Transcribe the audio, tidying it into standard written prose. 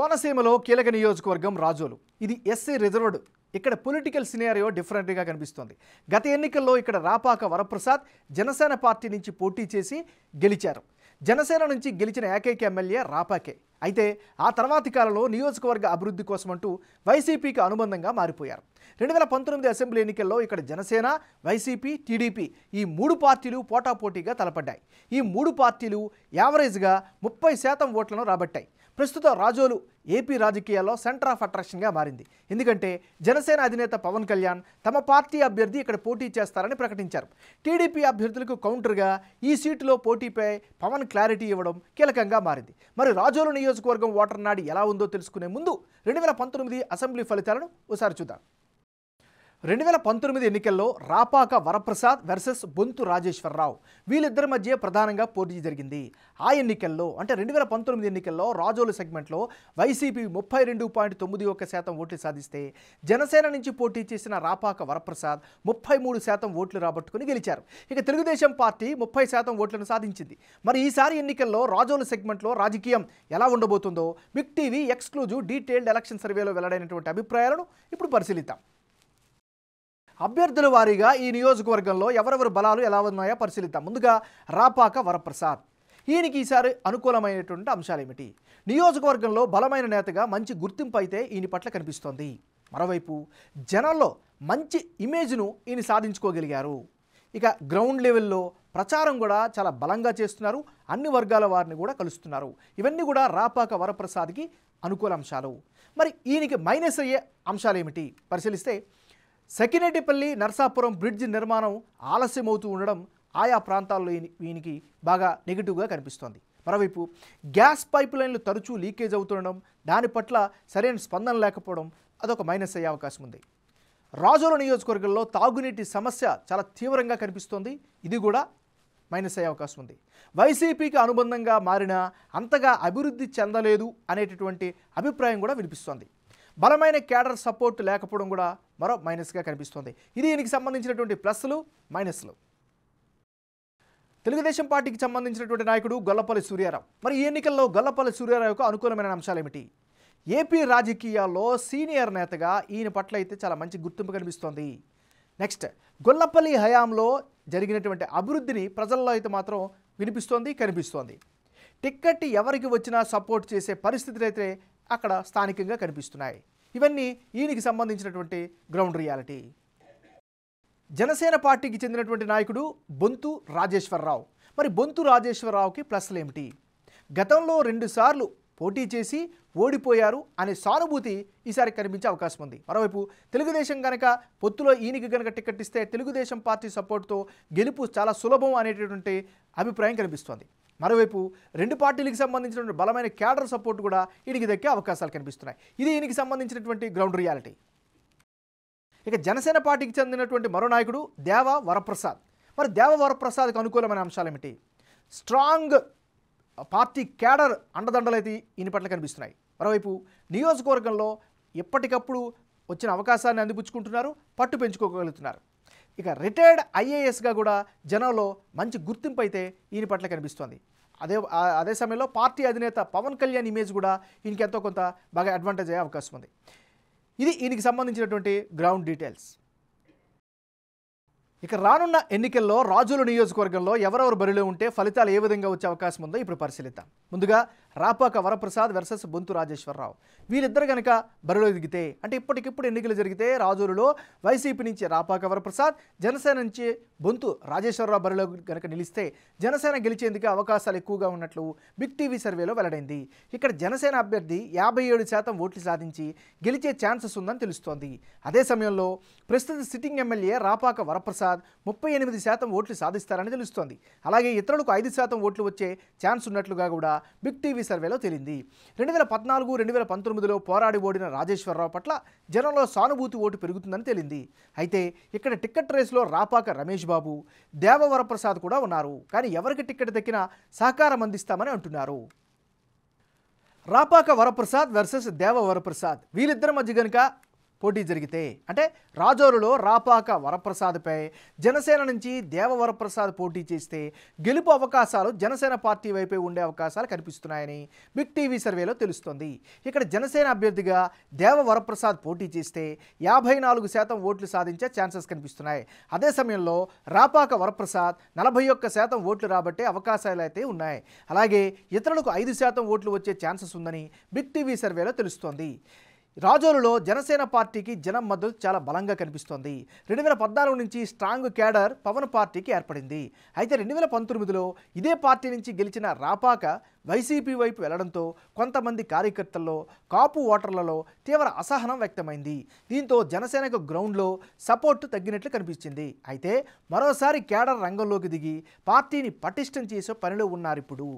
కోనసీమలో కీలక నియోజకవర్గం రాజోలు. ఇది ఎస్సీ రిజర్వ్డ్. ఇక్కడ పొలిటికల్ సినారియో డిఫరెంట్గా కనిపిస్తోంది. గత ఎన్నికల్లో ఇక్కడ రాపాక వరప్రసాద్ జనసేన పార్టీ నుంచి పోటీ చేసి గెలిచారు. జనసేన నుంచి గెలిచిన ఏకైక ఎమ్మెల్యే రాపాకే. అయితే ఆ తర్వాతి కాలంలో నియోజకవర్గ అభివృద్ధి కోసమంటూ వైసీపీకి అనుబంధంగా మారిపోయారు. 2019 అసెంబ్లీ ఎన్నికల్లో ఇక్కడ జనసేన, వైసీపీ, టీడీపీ ఈ మూడు పార్టీలు పోటాపోటీగా తలపడ్డాయి. ఈ మూడు పార్టీలు యావరేజ్గా 30% ఓట్లను రాబట్టాయి. ప్రస్తుతం రాజోలు ఏపీ రాజకీయాల్లో సెంటర్ ఆఫ్ అట్రాక్షన్గా మారింది. ఎందుకంటే జనసేన అధినేత పవన్ కళ్యాణ్ తమ పార్టీ అభ్యర్థి ఇక్కడ పోటీ చేస్తారని ప్రకటించారు. టీడీపీ అభ్యర్థులకు కౌంటర్గా ఈ సీటులో పోటీపై పవన్ క్లారిటీ ఇవ్వడం కీలకంగా మారింది. మరి రాజోలు నియోజకవర్గం ఓటర్ నాడి ఎలా ఉందో తెలుసుకునే ముందు 2019 అసెంబ్లీ ఫలితాలను ఒకసారి చూద్దాం. 2019 ఎన్నికల్లో రాపాక వరప్రసాద్ వర్సెస్ బొంతు రాజేశ్వరరావు వీళ్ళిద్దరి మధ్య ప్రధానంగా పోటీ జరిగింది. ఆ ఎన్నికల్లో అంటే 2019 ఎన్నికల్లో రాజోలు సెగ్మెంట్లో వైసీపీ 32.91% ఓట్లు సాధిస్తే జనసేన నుంచి పోటీ చేసిన రాపాక వరప్రసాద్ 33% ఓట్లు రాబట్టుకుని గెలిచారు. ఇక తెలుగుదేశం పార్టీ 30% ఓట్లను సాధించింది. మరి ఈసారి ఎన్నికల్లో రాజోలు సెగ్మెంట్లో రాజకీయం ఎలా ఉండబోతుందో big TV exclusive detailed election సర్వేలో వెల్లడైనటువంటి అభిప్రాయాలను ఇప్పుడు పరిశీలిద్దాం. అభ్యర్థుల వారీగా ఈ నియోజకవర్గంలో ఎవరెవరి బలాలు ఎలా ఉన్నాయో పరిశీలిద్దాం. ముందుగా రాపాక వరప్రసాద్. ఈయనకి ఈసారి అనుకూలమైనటువంటి అంశాలు ఏమిటి? నియోజకవర్గంలో బలమైన నేతగా మంచి గుర్తింపు అయితే ఈయన పట్ల కనిపిస్తోంది. మరోవైపు జనంలో మంచి ఇమేజ్ను ఈయన సాధించుకోగలిగారు. ఇక గ్రౌండ్ లెవెల్లో ప్రచారం కూడా చాలా బలంగా చేస్తున్నారు. అన్ని వర్గాల వారిని కూడా కలుస్తున్నారు. ఇవన్నీ కూడా రాపాక వరప్రసాద్కి అనుకూల అంశాలు. మరి ఈయనకి మైనస్ అయ్యే అంశాలు ఏమిటి పరిశీలిస్తే సకినేటిపల్లి నర్సాపురం బ్రిడ్జ్ నిర్మాణం ఆలస్యమవుతూ ఉండడం ఆయా ప్రాంతాల్లో ఈయనకి బాగా నెగిటివ్గా కనిపిస్తోంది. మరోవైపు గ్యాస్ పైప్ లైన్లు తరచూ లీకేజ్ అవుతుండడం, దాని పట్ల సరైన స్పందన లేకపోవడం అదొక మైనస్ అయ్యే అవకాశం ఉంది. రాజోలు నియోజకవర్గంలో తాగునీటి సమస్య చాలా తీవ్రంగా కనిపిస్తోంది. ఇది కూడా మైనస్ అయ్యే అవకాశం ఉంది. వైసీపీకి అనుబంధంగా మారినా అంతగా అభివృద్ధి చెందలేదు అనేటటువంటి అభిప్రాయం కూడా వినిపిస్తోంది. బలమైన క్యాడర్ సపోర్ట్ లేకపోవడం కూడా మరో మైనస్గా కనిపిస్తోంది. ఇది దీనికి సంబంధించినటువంటి ప్లస్లు మైనస్లు. తెలుగుదేశం పార్టీకి సంబంధించినటువంటి నాయకుడు గొల్లపల్లి సూర్యారావు. మరి ఈ ఎన్నికల్లో గొల్లపల్లి సూర్యారావుకు అనుకూలమైన అంశాలు ఏమిటి? ఏపీ రాజకీయాల్లో సీనియర్ నేతగా ఈయన పట్ల అయితే చాలా మంచి గుర్తింపు కనిపిస్తోంది. నెక్స్ట్ గొల్లపల్లి హయాంలో జరిగినటువంటి అభివృద్ధిని ప్రజల్లో అయితే మాత్రం వినిపిస్తోంది, కనిపిస్తోంది. టిక్కెట్ ఎవరికి వచ్చినా సపోర్ట్ చేసే పరిస్థితులు అయితే అక్కడ స్థానికంగా కనిపిస్తున్నాయి. ఇవన్నీ ఈయనకి సంబంధించినటువంటి గ్రౌండ్ రియాలిటీ. జనసేన పార్టీకి చెందినటువంటి నాయకుడు బొంతు రాజేశ్వరరావు. మరి బొంతు రాజేశ్వరరావుకి ప్లస్లు ఏమిటి? గతంలో 2 సార్లు పోటీ చేసి ఓడిపోయారు అనే సానుభూతి ఈసారి కనిపించే అవకాశం ఉంది. మరోవైపు తెలుగుదేశం కనుక పొత్తులో ఈయనకి కనుక టికెట్ ఇస్తే తెలుగుదేశం పార్టీ సపోర్ట్తో గెలుపు చాలా సులభం అనేటటువంటి అభిప్రాయం కనిపిస్తోంది. మరోవైపు 2 పార్టీలకు సంబంధించినటువంటి బలమైన క్యాడర్ సపోర్ట్ కూడా ఈయనకి దక్కే అవకాశాలు కనిపిస్తున్నాయి. ఇది ఈయనకి సంబంధించినటువంటి గ్రౌండ్ రియాలిటీ. ఇక జనసేన పార్టీకి చెందినటువంటి మరో నాయకుడు దేవ వరప్రసాద్. మరి దేవ వరప్రసాద్కి అనుకూలమైన అంశాలు ఏమిటి? స్ట్రాంగ్ పార్టీ క్యాడర్ అండదండలు అయితే ఈయన పట్ల కనిపిస్తున్నాయి. మరోవైపు నియోజకవర్గంలో ఎప్పటికప్పుడు వచ్చిన అవకాశాన్ని అందిపుచ్చుకుంటున్నారు, పట్టు పెంచుకోగలుగుతున్నారు. ఇక రిటైర్డ్ ఐఏఎస్గా కూడా జనంలో మంచి గుర్తింపు అయితే ఈయన పట్ల కనిపిస్తోంది. అదే సమయంలో పార్టీ అధినేత పవన్ కళ్యాణ్ ఇమేజ్ కూడా ఈయనకి ఎంతో కొంత బాగా అడ్వాంటేజ్ అయ్యే అవకాశం ఉంది. ఇది ఈయనకి సంబంధించినటువంటి గ్రౌండ్ డీటెయిల్స్. ఇక రానున్న ఎన్నికల్లో రాజోలు నియోజకవర్గంలో ఎవరెవరు బరిలో ఉంటే ఫలితాలు ఏ విధంగా వచ్చే అవకాశం ఉందో ఇప్పుడు పరిశీలిద్దాం. ముందుగా రాపాక వరప్రసాద్ వర్సెస్ బొంతు రాజేశ్వరరావు. వీళ్ళిద్దరు కనుక బరిలో దిగితే అంటే ఇప్పటికిప్పుడు ఎన్నికలు జరిగితే రాజోలులో వైసీపీ నుంచి రాపాక వరప్రసాద్, జనసేన నుంచి బొంతు రాజేశ్వరరావు బరిలో కనుక నిలిస్తే జనసేన గెలిచేందుకు అవకాశాలు ఎక్కువగా ఉన్నట్లు బిగ్ టీవీ సర్వేలో వెల్లడైంది. ఇక్కడ జనసేన అభ్యర్థి 57% ఓట్లు సాధించి గెలిచే ఛాన్సెస్ ఉందని తెలుస్తోంది. అదే సమయంలో ప్రస్తుత సిట్టింగ్ ఎమ్మెల్యే రాపాక వరప్రసాద్ 38% ఓట్లు సాధిస్తారని తెలుస్తోంది. అలాగే ఇతరులకు 5% ఓట్లు వచ్చే ఛాన్స్ ఉన్నట్లుగా కూడా బిగ్ టీవీ సర్వేలో తేలింది. 2014, 2019లో పోరాడి ఓడిన రాజేశ్వరరావు పట్ల జనంలో సానుభూతి ఓటు పెరుగుతుందని తేలింది. అయితే ఇక్కడ టిక్కెట్ రేసులో రాపాక రమేష్ బాబు, దేవ వరప్రసాద్ కూడా ఉన్నారు. కానీ ఎవరికి టిక్కెట్ దక్కినా సహకారం అందిస్తామని అంటున్నారు. రాపాక వరప్రసాద్ వర్సెస్ దేవ వరప్రసాద్ వీళ్ళిద్దరి మధ్య కనుక పోటీ జరిగితే అంటే రాజోలులో రాపాక వరప్రసాద్పై జనసేన నుంచి దేవవరప్రసాద్ పోటీ చేస్తే గెలుపు అవకాశాలు జనసేన పార్టీ వైపే ఉండే అవకాశాలు కనిపిస్తున్నాయని బిగ్ టీవీ సర్వేలో తెలుస్తోంది. ఇక్కడ జనసేన అభ్యర్థిగా దేవవరప్రసాద్ పోటీ చేస్తే 54% ఓట్లు సాధించే ఛాన్సెస్ కనిపిస్తున్నాయి. అదే సమయంలో రాపాక వరప్రసాద్ 41% ఓట్లు రాబట్టే అవకాశాలు అయితే ఉన్నాయి. అలాగే ఇతరులకు 5% ఓట్లు వచ్చే ఛాన్సెస్ ఉందని బిగ్ టీవీ సర్వేలో తెలుస్తోంది. రాజోలులో జనసేన పార్టీకి జనం మద్దతు చాలా బలంగా కనిపిస్తోంది. 2014 నుంచి స్ట్రాంగ్ క్యాడర్ పవన్ పార్టీకి ఏర్పడింది. అయితే 2019లో ఇదే పార్టీ నుంచి గెలిచిన రాపాక వైసీపీ వైపు వెళ్లడంతో కొంతమంది కార్యకర్తల్లో కాపు ఓటర్లలో తీవ్ర అసహనం వ్యక్తమైంది. దీంతో జనసేనకు గ్రౌండ్లో సపోర్టు తగ్గినట్లు కనిపించింది. అయితే మరోసారి క్యాడర్ రంగంలోకి దిగి పార్టీని పటిష్టం చేసే పనిలో ఉన్నారిప్పుడు.